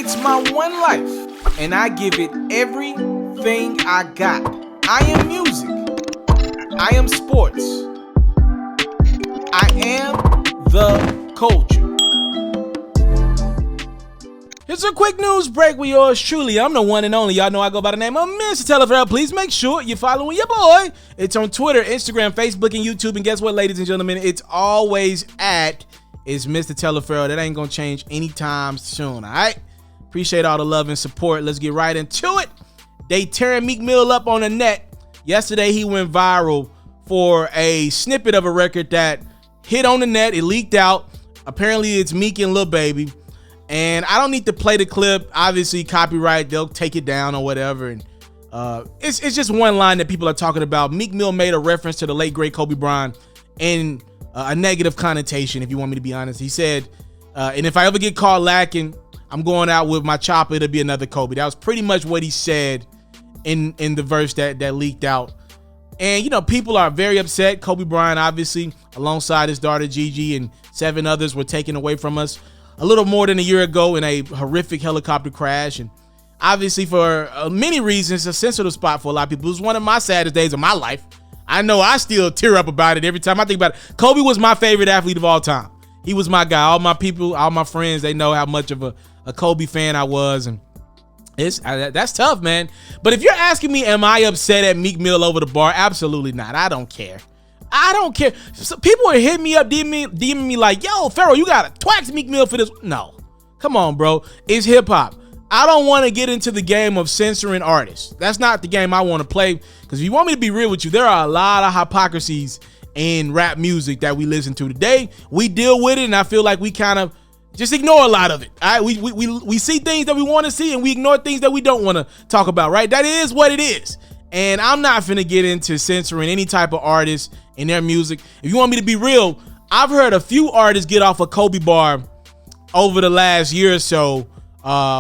It's my one life, and I give it everything I got. I am music. I am sports. I am the culture. Here's a quick news break with yours truly. I'm the one and only. Y'all know I go by the name of Mr. TALIAFERRO. Please make sure you're following your boy. It's on Twitter, Instagram, Facebook, and YouTube. And guess what, ladies and gentlemen? It's always at It's Mr. TALIAFERRO. That ain't gonna change anytime soon, all right? Appreciate all the love and support. Let's get right into it. They tearing Meek Mill up on the net. Yesterday, he went viral for a snippet of a record that hit on the net. It leaked out. Apparently, it's Meek and Lil Baby. And I don't need to play the clip. Obviously, copyright, they'll take it down or whatever. And it's just one line that people are talking about. Meek Mill made a reference to the late, great Kobe Bryant in a negative connotation, if you want me to be honest. He said, and if I ever get caught lacking, I'm going out with my chopper. It'll be another Kobe. That was pretty much what he said in the verse that leaked out. And, you know, people are very upset. Kobe Bryant, obviously, alongside his daughter Gigi and 7 others were taken away from us a little more than a year ago in a horrific helicopter crash. And obviously, for many reasons, a sensitive spot for a lot of people. It was one of my saddest days of my life. I know I still tear up about it every time I think about it. Kobe was my favorite athlete of all time. He was my guy. All my people, all my friends, they know how much of a Kobe fan I was. And that's tough, man. But if you're asking me, am I upset at Meek Mill over the bar? Absolutely not. I don't care. I don't care. So people are hitting me up, DMing me like, yo, FERRO, you gotta twax Meek Mill for this. No. Come on, bro. It's hip hop. I don't want to get into the game of censoring artists. That's not the game I want to play. Because if you want me to be real with you, there are a lot of hypocrisies in rap music that we listen to today. We deal with it, and I feel like we kind of just ignore a lot of it. All right? We see things that we want to see, and we ignore things that we don't want to talk about, right? That is what it is. And I'm not finna get into censoring any type of artist in their music. If you want me to be real, I've heard a few artists get off a Kobe bar over the last year or so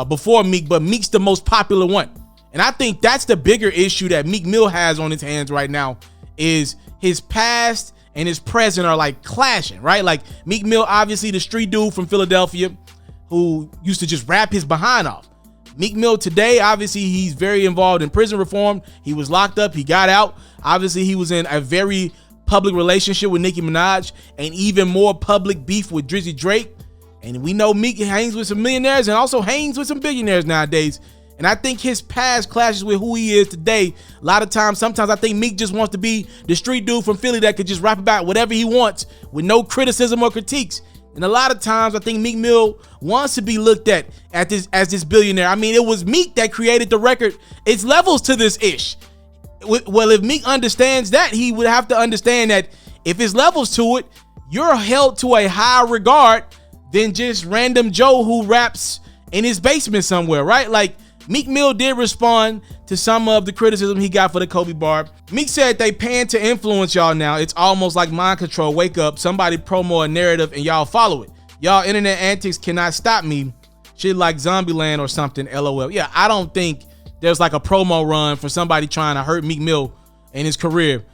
before Meek, but Meek's the most popular one. And I think that's the bigger issue that Meek Mill has on his hands right now, is his past and his present are like clashing, right? Like Meek Mill, obviously the street dude from Philadelphia who used to just rap his behind off. Meek Mill today, obviously he's very involved in prison reform. He was locked up, he got out. Obviously he was in a very public relationship with Nicki Minaj and even more public beef with Drizzy Drake. And we know Meek hangs with some millionaires and also hangs with some billionaires nowadays. And I think his past clashes with who he is today. A lot of times, sometimes I think Meek just wants to be the street dude from Philly that could just rap about whatever he wants with no criticism or critiques. And a lot of times I think Meek Mill wants to be looked at as this billionaire. I mean, it was Meek that created the record. It's levels to this ish. Well, if Meek understands that, he would have to understand that if it's levels to it, you're held to a higher regard than just random Joe who raps in his basement somewhere, right? Like, Meek Mill did respond to some of the criticism he got for the Kobe bar. Meek said they paying to influence y'all now. It's almost like mind control. Wake up, somebody promo a narrative and y'all follow it. Y'all internet antics cannot stop me. Shit like Zombieland or something, LOL. Yeah, I don't think there's like a promo run for somebody trying to hurt Meek Mill in his career.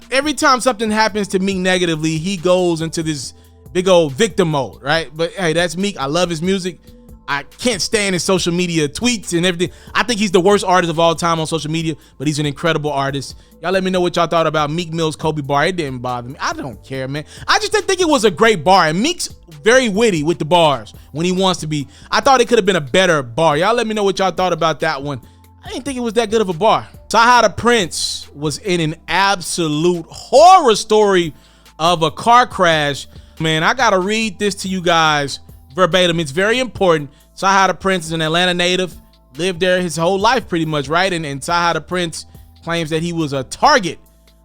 Every time something happens to Meek negatively, he goes into this big old victim mode, right? But hey, that's Meek. I love his music. I can't stand his social media tweets and everything. I think he's the worst artist of all time on social media, but he's an incredible artist. Y'all let me know what y'all thought about Meek Mill's Kobe bar. It didn't bother me. I don't care, man. I just didn't think it was a great bar. And Meek's very witty with the bars when he wants to be. I thought it could have been a better bar. Y'all let me know what y'all thought about that one. I didn't think it was that good of a bar. Cyhi the Prince was in an absolute horror story of a car crash. Man, I gotta read this to you guys verbatim. It's very important. Cyhi the Prince is an Atlanta native, lived there his whole life pretty much, right? And Cyhi the Prince claims that he was a target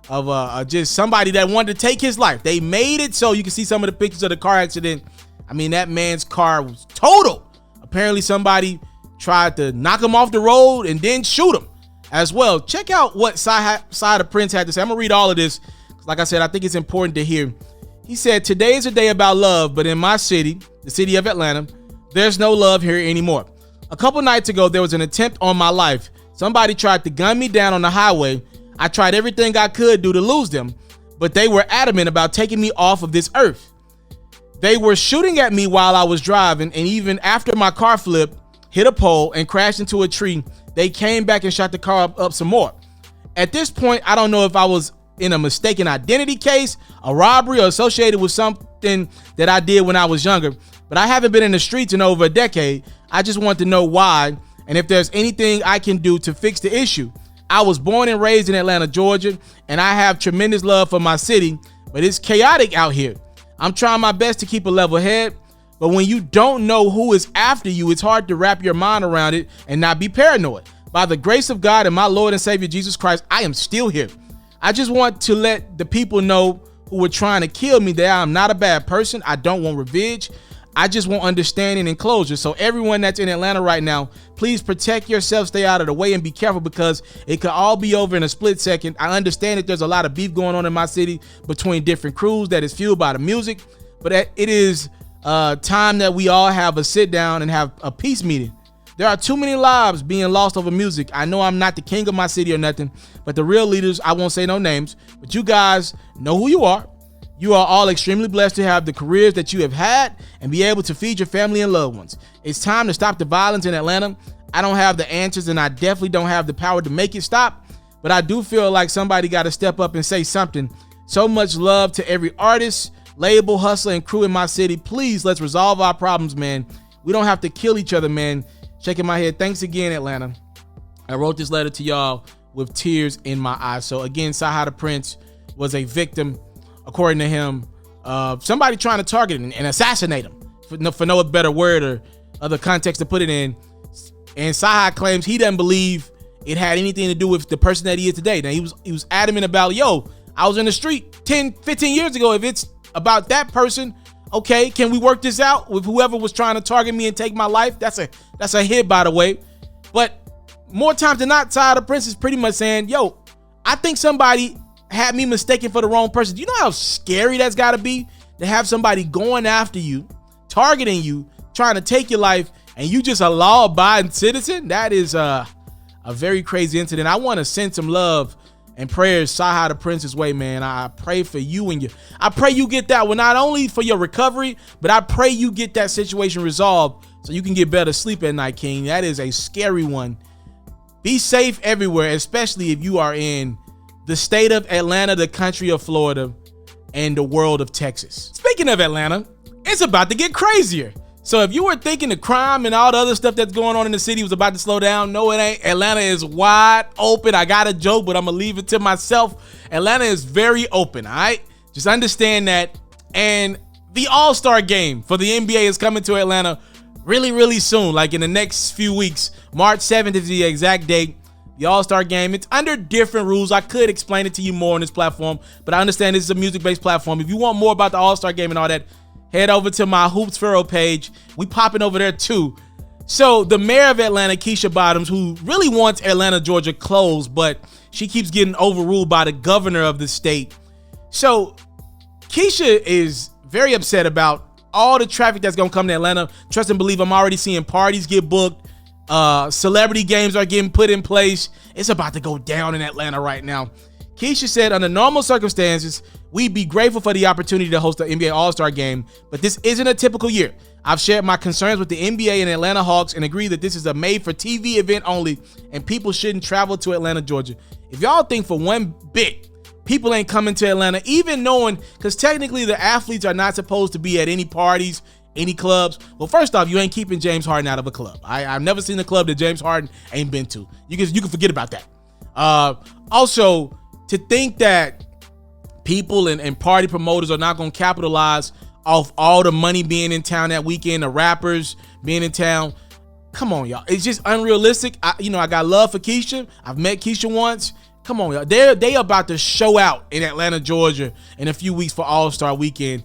of just somebody that wanted to take his life. They made it so you can see some of the pictures of the car accident. I mean, that man's car was totaled. Apparently somebody tried to knock him off the road and then shoot him as well. Check out what Cyhi the Prince had to say. I'm gonna read all of this. Like I said, I think it's important to hear. He said, "Today is a day about love, but in my city, the city of Atlanta, there's no love here anymore. A couple nights ago, there was an attempt on my life. Somebody tried to gun me down on the highway. I tried everything I could do to lose them, but they were adamant about taking me off of this earth. They were shooting at me while I was driving, and even after my car flipped, hit a pole, and crashed into a tree. They came back and shot the car up some more. At this point, I don't know if I was in a mistaken identity case, a robbery, or associated with something that I did when I was younger, but I haven't been in the streets in over a decade. I just want to know why and if there's anything I can do to fix the issue. I was born and raised in Atlanta, Georgia, and I have tremendous love for my city, but it's chaotic out here. I'm trying my best to keep a level head, but when you don't know who is after you, it's hard to wrap your mind around it and not be paranoid. By the grace of God and my Lord and Savior Jesus Christ, I am still here. I just want to let the people know who were trying to kill me that I'm not a bad person. I don't want revenge. I just want understanding and closure. So everyone that's in Atlanta right now, please protect yourself, stay out of the way, and be careful, because it could all be over in a split second. I understand that there's a lot of beef going on in my city between different crews that is fueled by the music, but it is time that we all have a sit down and have a peace meeting. There are too many lives being lost over music. I know I'm not the king of my city or nothing, but the real leaders, I won't say no names, but you guys know who you are. You are all extremely blessed to have the careers that you have had and be able to feed your family and loved ones. It's time to stop the violence in Atlanta. I don't have the answers, and I definitely don't have the power to make it stop, but I do feel like somebody got to step up and say something. So much love to every artist, label, hustler, and crew in my city. Please, let's resolve our problems, man. We don't have to kill each other, man. Shaking my head. Thanks again, Atlanta. I wrote this letter to y'all with tears in my eyes. So again, Cyhi the Prince was a victim, according to him, of somebody trying to target him and assassinate him, for no better word or other context to put it in. And Cyhi claims he doesn't believe it had anything to do with the person that he is today. Now, he was adamant about, yo, I was in the street 10, 15 years ago. If it's about that person, okay, can we work this out with whoever was trying to target me and take my life? That's a hit, by the way. But more times than not, Cyhi the Prince is pretty much saying, yo, I think somebody had me mistaken for the wrong person. Do you know how scary that's got to be, to have somebody going after you, targeting you, trying to take your life, and you just a law-abiding citizen? That is a very crazy incident. I want to send some love and prayers Cyhi the Prince's way, man. I pray for you, and I pray you get that one, not only for your recovery, but I pray you get that situation resolved so you can get better sleep at night, King. That is a scary one. Be safe everywhere, especially if you are in the state of Atlanta, the country of Florida, and the world of Texas. Speaking of Atlanta, it's about to get crazier. So if you were thinking the crime and all the other stuff that's going on in the city was about to slow down, no, it ain't. Atlanta is wide open. I got a joke, but I'm going to leave it to myself. Atlanta is very open, all right? Just understand that. And the All-Star game for the NBA is coming to Atlanta really, really soon, like in the next few weeks. March 7th is the exact date. The All-Star game, it's under different rules. I could explain it to you more on this platform, but I understand this is a music-based platform. If you want more about the All-Star game and all that, head over to my Hoops FERRO page. We popping over there too. So the mayor of Atlanta, Keisha Bottoms, who really wants Atlanta, Georgia closed, but she keeps getting overruled by the governor of the state. So Keisha is very upset about all the traffic that's going to come to Atlanta. Trust and believe, I'm already seeing parties get booked. Celebrity games are getting put in place. It's about to go down in Atlanta right now. Keisha said, under normal circumstances, we'd be grateful for the opportunity to host the NBA All-Star game, but this isn't a typical year. I've shared my concerns with the NBA and Atlanta Hawks and agree that this is a made-for-TV event only, and people shouldn't travel to Atlanta, Georgia. If y'all think for one bit people ain't coming to Atlanta, even knowing, because technically the athletes are not supposed to be at any parties, any clubs. Well, first off, you ain't keeping James Harden out of a club. I've never seen a club that James Harden ain't been to. You can forget about that. Also, to think that people and party promoters are not going to capitalize off all the money being in town that weekend, the rappers being in town. Come on, y'all. It's just unrealistic. I got love for Keisha. I've met Keisha once. Come on, y'all. They about to show out in Atlanta, Georgia in a few weeks for All-Star Weekend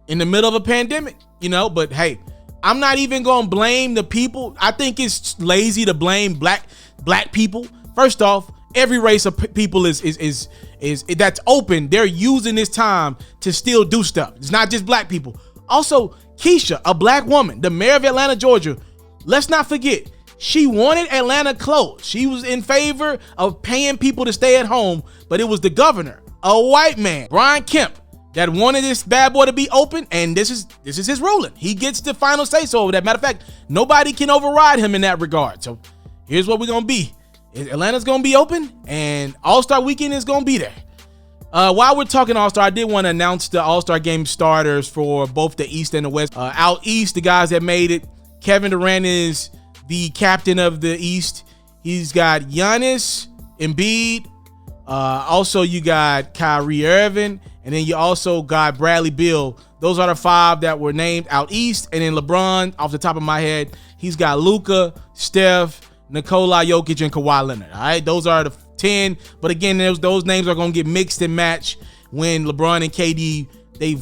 in the middle of a pandemic. But hey, I'm not even gonna blame the people. I think it's lazy to blame black people. First off, every race of people is that's open. They're using this time to still do stuff. It's not just black people. Also, Keisha, a black woman, the mayor of Atlanta, Georgia. Let's not forget, she wanted Atlanta closed. She was in favor of paying people to stay at home, but it was the governor, a white man, Bryant, that wanted this bad boy to be open, and this is his ruling. He gets the final say so over that. Matter of fact, nobody can override him in that regard. So here's what we're gonna be. Atlanta's gonna be open, and All-Star Weekend is gonna be there. While we're talking All-Star, I did want to announce the All-Star Game starters for both the East and the West. Out East, the guys that made it, Kevin Durant is the captain of the East. He's got Giannis, Embiid. Also, you got Kyrie Irving, and then you also got Bradley Beal. Those are the 5 that were named out East. And then LeBron, off the top of my head, he's got Luka, Steph, Nikola Jokic, and Kawhi Leonard. All right, those are the 10. But again, those names are going to get mixed and matched when LeBron and KD, they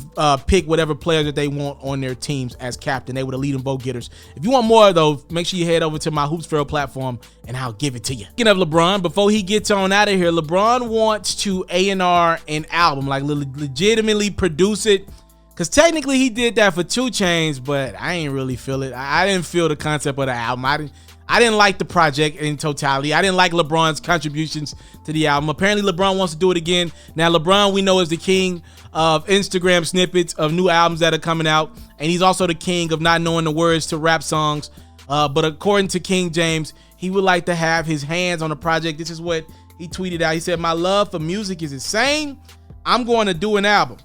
pick whatever players that they want on their teams as captain. They were the leading vote getters. If you want more of those, make sure you head over to my Hoops FERRO platform and I'll give it to you. Speaking of LeBron, before he gets on out of here, LeBron wants to A&R an album, like legitimately produce it. Because technically he did that for 2 Chainz, but I ain't really feel it. I didn't feel the concept of the album. I didn't like the project in totality. I didn't like LeBron's contributions to the album. Apparently, LeBron wants to do it again. Now, LeBron, we know, is the king of Instagram snippets of new albums that are coming out. And he's also the king of not knowing the words to rap songs. But according to King James, he would like to have his hands on the project. This is what he tweeted out. He said, "My love for music is insane. I'm going to do an album.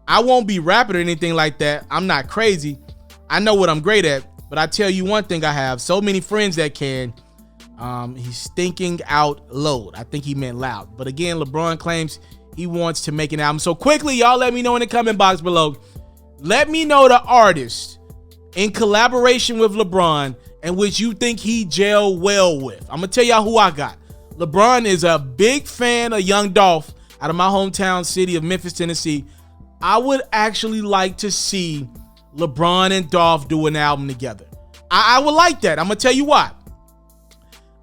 I won't be rapping or anything like that. I'm not crazy. I know what I'm great at. But I tell you one thing, I have so many friends that can." He's thinking out loud. I think he meant loud. But again, LeBron claims he wants to make an album. So quickly, y'all let me know in the comment box below. Let me know the artist in collaboration with LeBron and which you think he gel well with. I'm going to tell y'all who I got. LeBron is a big fan of Young Dolph out of my hometown city of Memphis, Tennessee. I would actually like to see LeBron and Dolph do an album together. I would like that. I'm going to tell you why.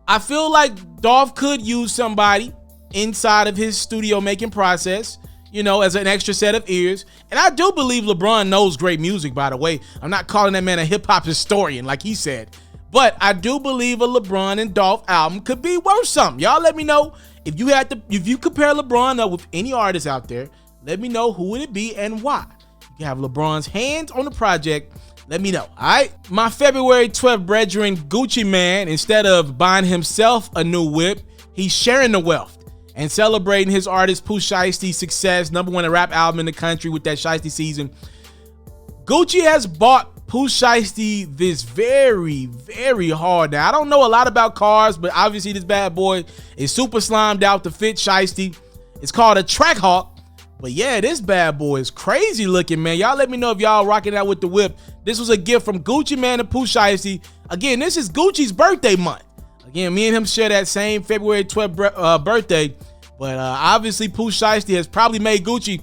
I feel like Dolph could use somebody inside of his studio making process, you know, as an extra set of ears. And I do believe LeBron knows great music, by the way. I'm not calling that man a hip-hop historian like he said. But I do believe a LeBron and Dolph album could be worth something. Y'all let me know if you compare LeBron up with any artist out there. Let me know who would it be and why. You have LeBron's hands on the project. Let me know. All right. My February 12th brethren, Gucci Man, instead of buying himself a new whip, he's sharing the wealth and celebrating his artist Pooh Shiesty's success, #1 rap album in the country with that Shiesty season. Gucci has bought Pooh Shiesty this very, very hard. Now, I don't know a lot about cars, but obviously this bad boy is super slimed out to fit Shiesty. It's called a Trackhawk. But yeah, this bad boy is crazy looking, man. Y'all let me know if y'all rocking out with the whip. This was a gift from Gucci Man and Pooh Shiesty. Again, this is Gucci's birthday month. Again, me and him share that same February 12th birthday. But obviously, Pooh Shiesty has probably made Gucci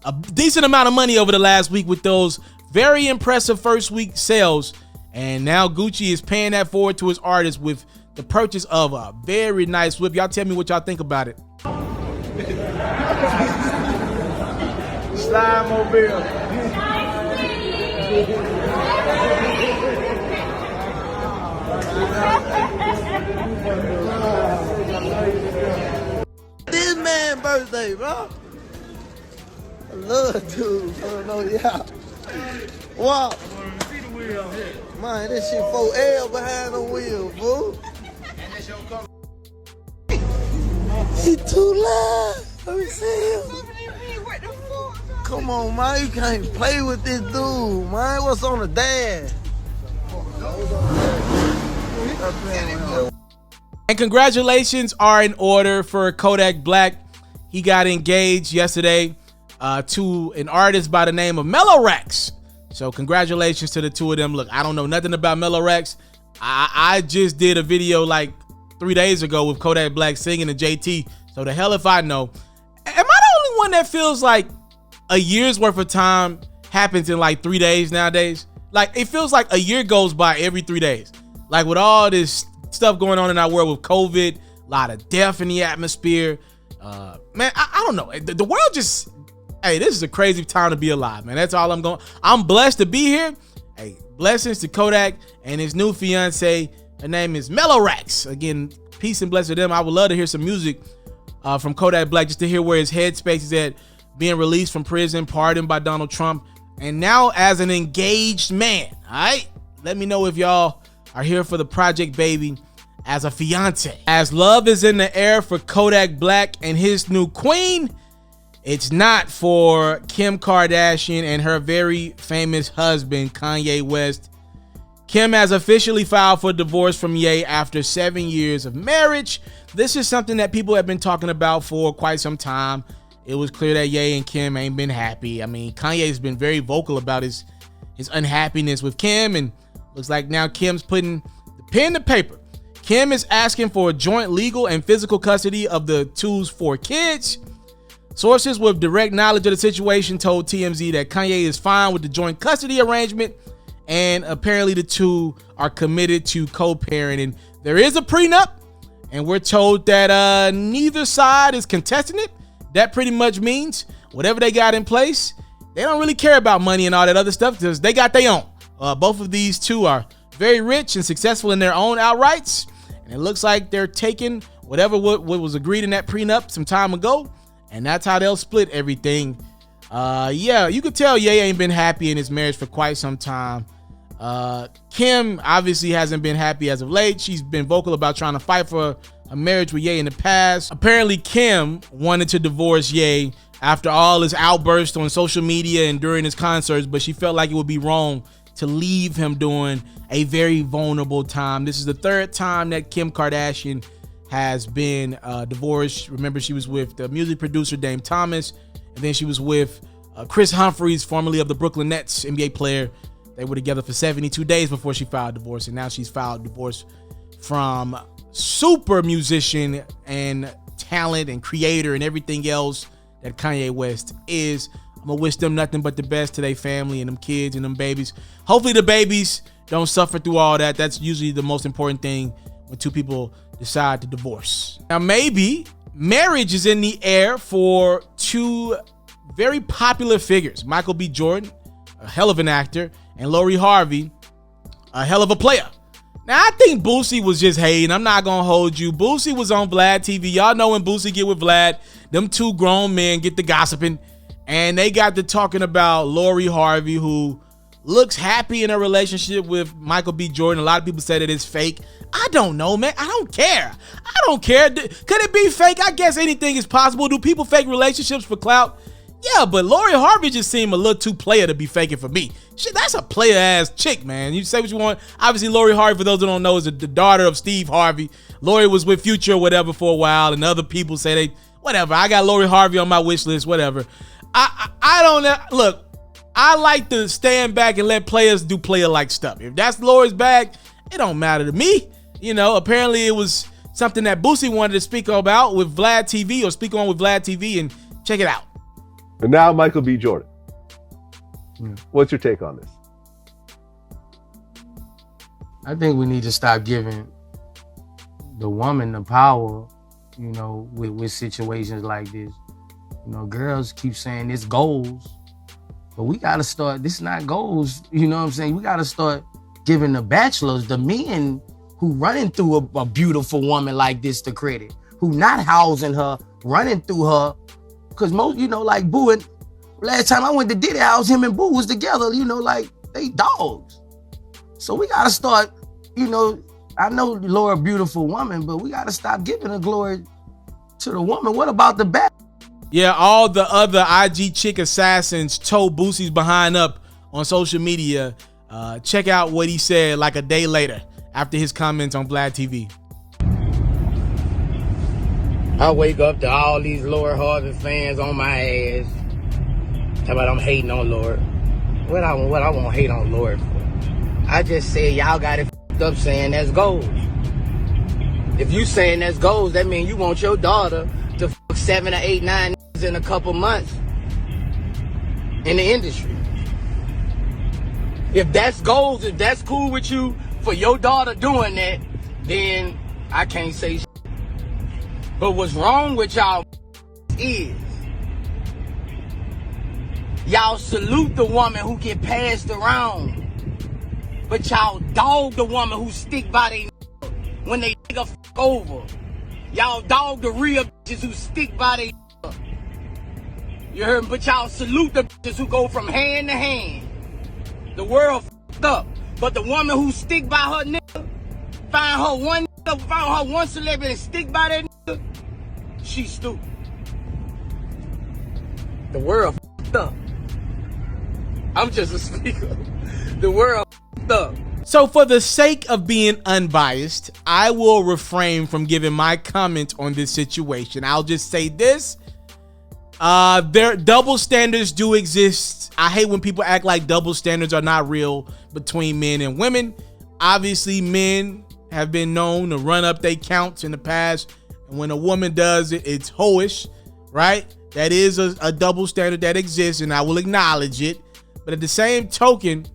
a decent amount of money over the last week with those very impressive first week sales. And now Gucci is paying that forward to his artist with the purchase of a very nice whip. Y'all tell me what y'all think about it. Slide mobile. This man's birthday, bro. I love dude. I don't know, yeah. Wow. Man, this shit 4L behind the wheel, boo. He too loud. Let me see him. Come on, man. You can't play with this dude, man. What's on the dash? And congratulations are in order for Kodak Black. He got engaged yesterday to an artist by the name of Mellow Rex. So congratulations to the two of them. Look, I don't know nothing about Mellow Rex. I just did a video like 3 days ago with Kodak Black singing to JT. So the hell if I know. Am I the only one that feels like a year's worth of time happens in like 3 days nowadays? Like, it feels like a year goes by every 3 days. Like, with all this stuff going on in our world with COVID, a lot of death in the atmosphere. Man, I don't know. The world just, hey, this is a crazy time to be alive, man. That's all I'm going. I'm blessed to be here. Hey, blessings to Kodak and his new fiance. Her name is Mellow Rex. Again, peace and blessings to them. I would love to hear some music from Kodak Black, just to hear where his headspace is at. being released from prison, pardoned by Donald Trump, and now as an engaged man. All right, let me know if y'all are here for the Project Baby as a fiance. As love is in the air for Kodak Black and his new queen, it's not for Kim Kardashian and her very famous husband, Kanye West. Kim has officially filed for divorce from Ye after 7 years of marriage. This is something that people have been talking about for quite some time. It was clear that Ye and Kim ain't been happy. I mean, Kanye's been very vocal about his unhappiness with Kim, and looks like now Kim's putting the pen to paper. Kim is asking for joint legal and physical custody of the two's 4 kids. Sources with direct knowledge of the situation told TMZ that Kanye is fine with the joint custody arrangement, and apparently the two are committed to co-parenting. There is a prenup, and we're told that neither side is contesting it. That pretty much means whatever they got in place, they don't really care about money and all that other stuff because they got their own. Both of these two are very rich and successful in their own outrights, and it looks like they're taking whatever what was agreed in that prenup some time ago, and that's how they'll split everything. Yeah, you could tell Ye ain't been happy in his marriage for quite some time. Kim obviously hasn't been happy as of late. She's been vocal about trying to fight for a marriage with Ye in the past. Apparently, Kim wanted to divorce Ye after all his outbursts on social media and during his concerts, but she felt like it would be wrong to leave him during a very vulnerable time. This is the 3rd time that Kim Kardashian has been divorced. Remember, she was with the music producer Dame Thomas, and then she was with Chris Humphries, formerly of the Brooklyn Nets, NBA player. They were together for 72 days before she filed divorce, and now she's filed divorce from super musician and talent and creator and everything else that Kanye West is. I'm gonna wish them nothing but the best to their family and them kids and them babies. Hopefully the babies don't suffer through all that. That's usually the most important thing when two people decide to divorce. Now, maybe marriage is in the air for two very popular figures. Michael B. Jordan, a hell of an actor, and Lori Harvey, a hell of a player. Now, I think Boosie was just hating. I'm not gonna hold you. Boosie was on Vlad TV. Y'all know when Boosie get with Vlad, them two grown men get to gossiping, and they got to talking about Lori Harvey, who looks happy in a relationship with Michael B. Jordan. A lot of people say that it's fake. I don't know, man. I don't care. I don't care. Could it be fake? I guess anything is possible. Do people fake relationships for clout? Yeah, but Lori Harvey just seemed a little too player to be faking for me. Shit, that's a player ass chick, man. You say what you want. Obviously, Lori Harvey, for those who don't know, is the daughter of Steve Harvey. Lori was with Future or whatever for a while, and other people say they, whatever. I got Lori Harvey on my wish list, whatever. I don't know. Look, I like to stand back and let players do player-like stuff. If that's Lori's bag, it don't matter to me. You know, apparently it was something that Boosie wanted to speak about with Vlad TV, or speak on with Vlad TV, and check it out. And now Michael B. Jordan. What's your take on this? I think we need to stop giving the woman the power, you know, with situations like this. You know, girls keep saying it's goals, but we got to start, this is not goals, you know what I'm saying? We got to start giving the bachelors, the men who running through a beautiful woman like this, the credit, who not housing her, running through her. Because most, you know, like Boo, and last time I went to Diddy house, him and Boo was together, you know, like they dogs. So we got to start, you know, I know Laura, beautiful woman, but we got to stop giving the glory to the woman. What about the back? Yeah, all the other IG chick assassins told Boosie's behind up on social media. Check out what he said like a day later after his comments on Vlad TV. I wake up to all these Lord Harvey fans on my ass. Talking about I'm hating on Lord. What I won't hate on Lord for? I just said y'all got it f***ed up saying that's goals. If you saying that's goals, that means you want your daughter to f*** 7 or 8, 9 in a couple months in the industry. If that's goals, if that's cool with you for your daughter doing that, then I can't say shit. But what's wrong with y'all is y'all salute the woman who get passed around, but y'all dog the woman who stick by they when they nigga f*** over. Y'all dog the real bitches who stick by they. You heard me? But y'all salute the bitches who go from hand to hand. The world f***ed up. But the woman who stick by her nigga, find her one celebrity and stick by that nigga, she's stupid. The world f***ed up. I'm just a speaker. The world f***ed up. So for the sake of being unbiased, I will refrain from giving my comment on this situation. I'll just say this. Their double standards do exist. I hate when people act like double standards are not real between men and women. Obviously, men have been known to run up their counts in the past. And when a woman does it, it's hoish, right? That is a double standard that exists, and I will acknowledge it. But at the same token,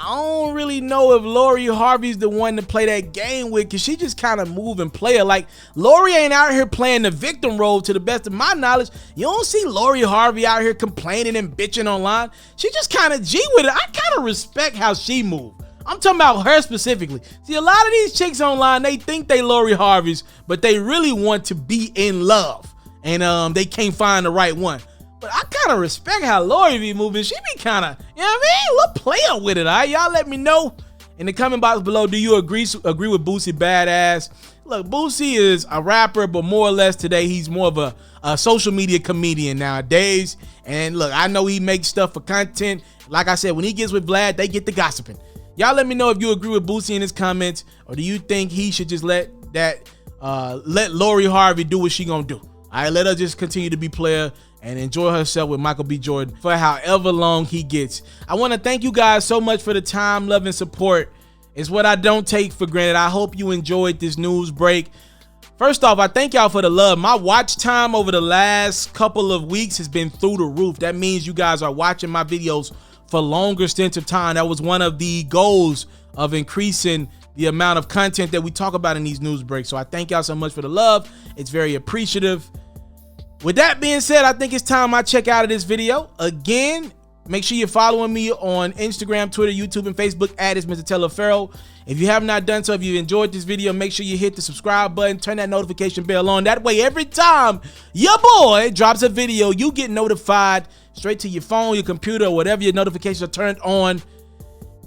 I don't really know if Lori Harvey's the one to play that game with, because she just kind of move and play her. Like, Lori ain't out here playing the victim role to the best of my knowledge. You don't see Lori Harvey out here complaining and bitching online. She just kind of G with it. I kind of respect how she move. I'm talking about her specifically. See, a lot of these chicks online, they think they Lori Harvey's, but they really want to be in love. And they can't find the right one. But I kind of respect how Lori be moving. She be kind of, you know what I mean? Little player with it, all right? Y'all let me know in the comment box below. Do you agree with Boosie badass? Look, Boosie is a rapper, but more or less today, he's more of a social media comedian nowadays. And look, I know he makes stuff for content. Like I said, when he gets with Vlad, they get the gossiping. Y'all let me know if you agree with Boosie in his comments, or do you think he should just let Lori Harvey do what she gonna do? All right, let her just continue to be player and enjoy herself with Michael B. Jordan for however long he gets. I want to thank you guys so much for the time, love, and support. It's what I don't take for granted. I hope you enjoyed this news break. First off, I thank y'all for the love. My watch time over the last couple of weeks has been through the roof. That means you guys are watching my videos for longer stints of time. That was one of the goals of increasing the amount of content that we talk about in these news breaks. So I thank y'all so much for the love. It's very appreciative. With that being said, I think it's time I check out of this video. Again, make sure you're following me on Instagram, Twitter, YouTube, and Facebook at itsmrtaliaferro. If you have not done so, if you enjoyed this video, make sure you hit the subscribe button, turn that notification bell on. That way, every time your boy drops a video, you get notified straight to your phone, your computer, or whatever your notifications are turned on.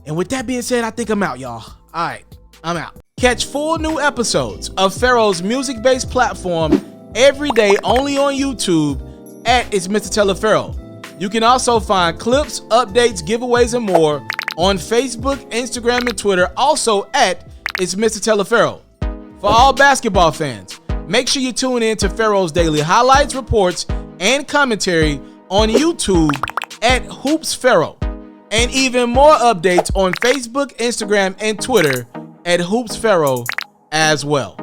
And with that being said, I think I'm out, y'all. All right, I'm out. Catch 4 new episodes of FERRO's music-based platform every day only on YouTube at itsmrtaliaferro. You can also find clips, updates, giveaways, and more on Facebook, Instagram, and Twitter, also at itsmrtaliaferro. For all basketball fans, make sure you tune in to FERRO's daily highlights, reports, and commentary on YouTube at HoopsFERRO, and even more updates on Facebook, Instagram, and Twitter at HoopsFERRO as well.